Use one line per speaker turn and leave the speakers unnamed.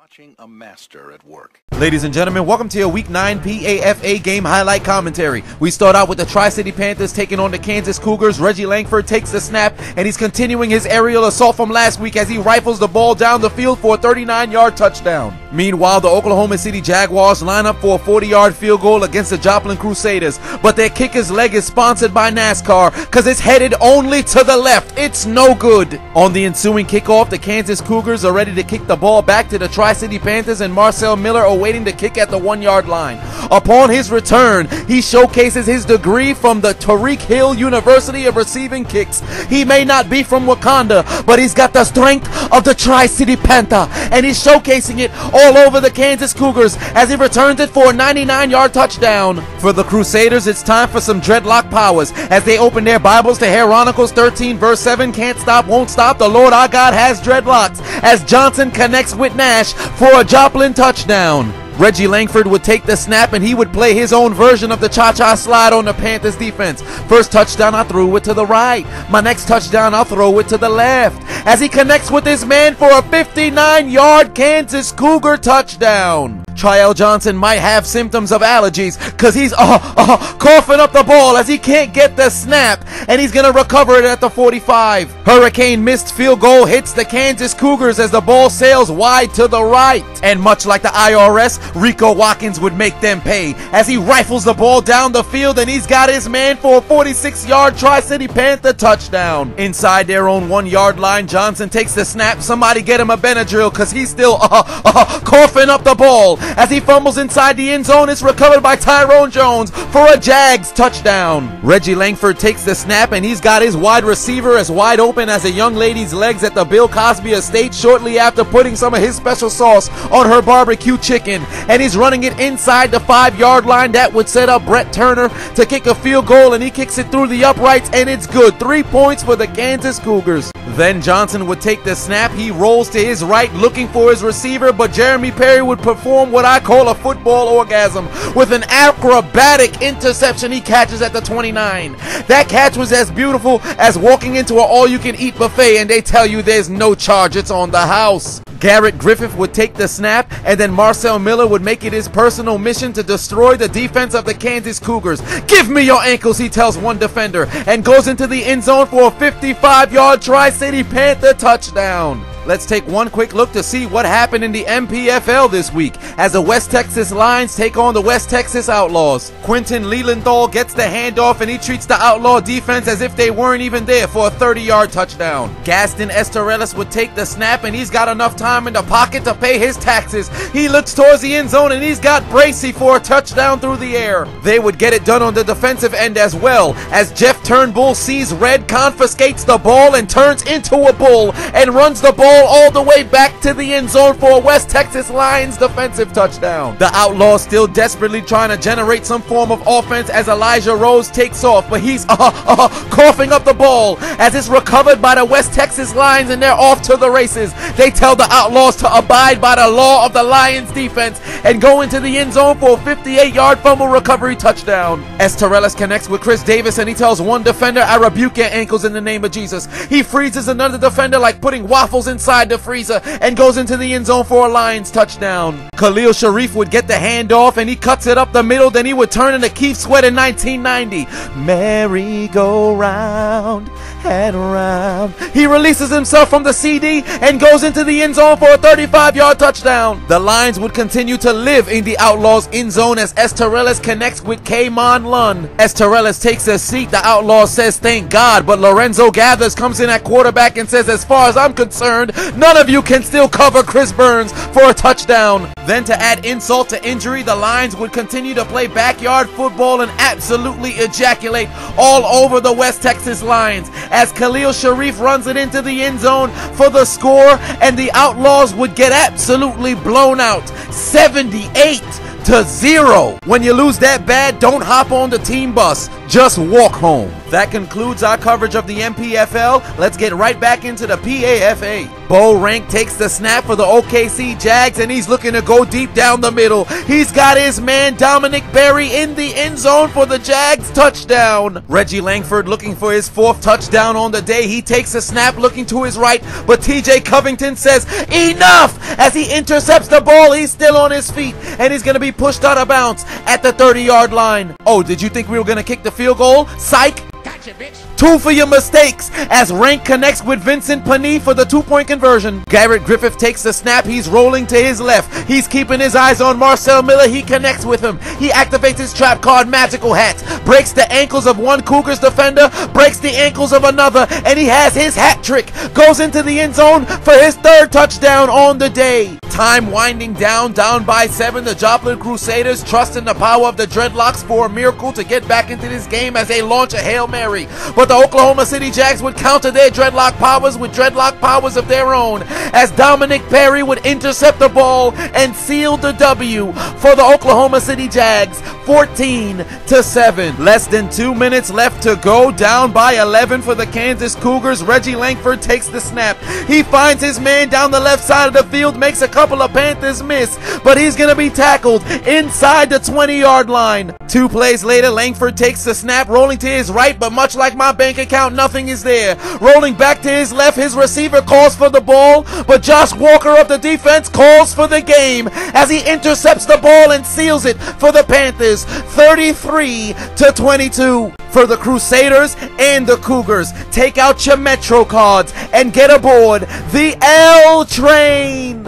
Watching a master at work.
Ladies and gentlemen, welcome to your Week 9 PAFA game highlight commentary. We start out with the Tri-City Panthers taking on the Kansas Cougars. Reggie Langford takes the snap, and he's continuing his aerial assault from last week as he rifles the ball down the field for a 39-yard touchdown. Meanwhile, the Oklahoma City Jaguars line up for a 40-yard field goal against the Joplin Crusaders, but their kicker's leg is sponsored by NASCAR because it's headed only to the left. It's no good. On the ensuing kickoff, the Kansas Cougars are ready to kick the ball back to the Tri-City Panthers, and Marcel Miller awaiting the kick at the 1-yard line. Upon his return, he showcases his degree from the Tariq Hill University of Receiving Kicks. He may not be from Wakanda, but he's got the strength of the Tri-City Panther, and he's showcasing it all over the Kansas Cougars as he returns it for a 99-yard touchdown. For the Crusaders, it's time for some dreadlock powers as they open their Bibles to Chronicles 13 verse 7. Can't stop, won't stop, the Lord our God has dreadlocks, as Johnson connects with Nash for a Joplin touchdown. Reggie Langford would take the snap, and he would play his own version of the cha-cha slide on the Panthers defense. First touchdown, I threw it to the right. My next touchdown, I'll throw it to the left, as he connects with his man for a 59-yard Kansas Cougar touchdown. Triel Johnson might have symptoms of allergies because he's coughing up the ball as he can't get the snap, and he's going to recover it at the 45. Hurricane missed field goal hits the Kansas Cougars as the ball sails wide to the right. And much like the IRS, Rico Watkins would make them pay as he rifles the ball down the field, and he's got his man for a 46-yard Tri-City Panther touchdown. Inside their own 1-yard line, Johnson takes the snap. Somebody get him a Benadryl because he's still coughing up the ball. As he fumbles inside the end zone, it's recovered by Tyrone Jones for a Jags touchdown. Reggie Langford takes the snap, and he's got his wide receiver as wide open as a young lady's legs at the Bill Cosby estate shortly after putting some of his special sauce on her barbecue chicken. And he's running it inside the 5-yard line. That would set up Brett Turner to kick a field goal, and he kicks it through the uprights, and it's good. 3 points for the Kansas Cougars. Then Johnson would take the snap. He rolls to his right looking for his receiver, but Jeremy Perry would perform what I call a football orgasm with an acrobatic interception he catches at the 29. That catch was as beautiful as walking into an all-you-can-eat buffet and they tell you there's no charge, it's on the house. Garrett Griffith would take the snap, and then Marcel Miller would make it his personal mission to destroy the defense of the Kansas Cougars. Give me your ankles, he tells one defender, and goes into the end zone for a 55-yard Tri-City Panther touchdown. Let's take one quick look to see what happened in the MPFL this week as the West Texas Lions take on the West Texas Outlaws. Quentin Leelenthal gets the handoff, and he treats the Outlaw defense as if they weren't even there for a 30-yard touchdown. Gaston Estrellas would take the snap, and he's got enough time in the pocket to pay his taxes. He looks towards the end zone, and he's got Bracey for a touchdown through the air. They would get it done on the defensive end as well as Jeff Turnbull sees red, confiscates the ball, and turns into a bull and runs the ball all the way back to the end zone for a West Texas Lions defensive touchdown. The Outlaws still desperately trying to generate some form of offense as Elijah Rose takes off, but he's coughing up the ball as it's recovered by the West Texas Lions, and they're off to the races. They tell the Outlaws to abide by the law of the Lions defense and go into the end zone for a 58-yard fumble recovery touchdown. Estrellas connects with Chris Davis, and he tells one defender, I rebuke your ankles in the name of Jesus. He freezes another defender like putting waffles inside the freezer and goes into the end zone for a Lions touchdown. Khalil Sharif would get the handoff, and he cuts it up the middle. Then he would turn into Keith Sweat in 1990. Merry-go-round and round. He releases himself from the CD and goes into the end zone for a 35-yard touchdown. The Lions would continue to live in the Outlaws end zone as Estrellas connects with Kamon Lund. Estrellas takes a seat. The Outlaws says thank God, but Lorenzo Gathers comes in at quarterback and says, as far as I'm concerned, none of you can still cover Chris Burns for a touchdown. Then to add insult to injury, the Lions would continue to play backyard football and absolutely ejaculate all over the West Texas Lions as Khalil Sharif runs it into the end zone for the score, and the Outlaws would get absolutely blown out 78-0. When you lose that bad, don't hop on the team bus. just walk home. That concludes our coverage of the MPFL. Let's get right back into the PAFA. Bo Rank takes the snap for the OKC Jags, and he's looking to go deep down the middle. He's got his man Dominic Berry in the end zone for the Jags touchdown. Reggie Langford looking for his 4th touchdown on the day. He takes a snap looking to his right, but TJ Covington says enough as he intercepts the ball. He's still on his feet, and he's going to be pushed out of bounds at the 30-yard line. Oh, did you think we were going to kick the field goal? Psych!
Gotcha, bitch.
2 for your mistakes as Rank connects with Vincent Panee for the 2-point conversion. Garrett Griffith takes the snap. He's rolling to his left. He's keeping his eyes on Marcel Miller. He connects with him. He activates his trap card Magical Hat, breaks the ankles of one Cougars defender, breaks the ankles of another, and he has his hat trick. Goes into the end zone for his 3rd touchdown on the day. Time winding down by 7. The Joplin Crusaders trust in the power of the Dreadlocks for a miracle to get back into this game as they launch a Hail Mary. But the Oklahoma City Jags would counter their Dreadlock powers with Dreadlock powers of their own as Dominic Berry would intercept the ball and seal the W for the Oklahoma City Jags, 14-7. Less than 2 minutes left to go, down by 11 for the Kansas Cougars. Reggie Langford takes the snap. He finds his man down the left side of the field, makes a couple of Panthers miss, but he's going to be tackled inside the 20-yard line. 2 plays later, Langford takes the snap, rolling to his right, but much like my bank account, nothing is there. Rolling back to his left, his receiver calls for the ball, but Josh Walker of the defense calls for the game as he intercepts the ball and seals it for the Panthers, 33-22. For the Crusaders and the Cougars, take out your Metro cards and get aboard the L train.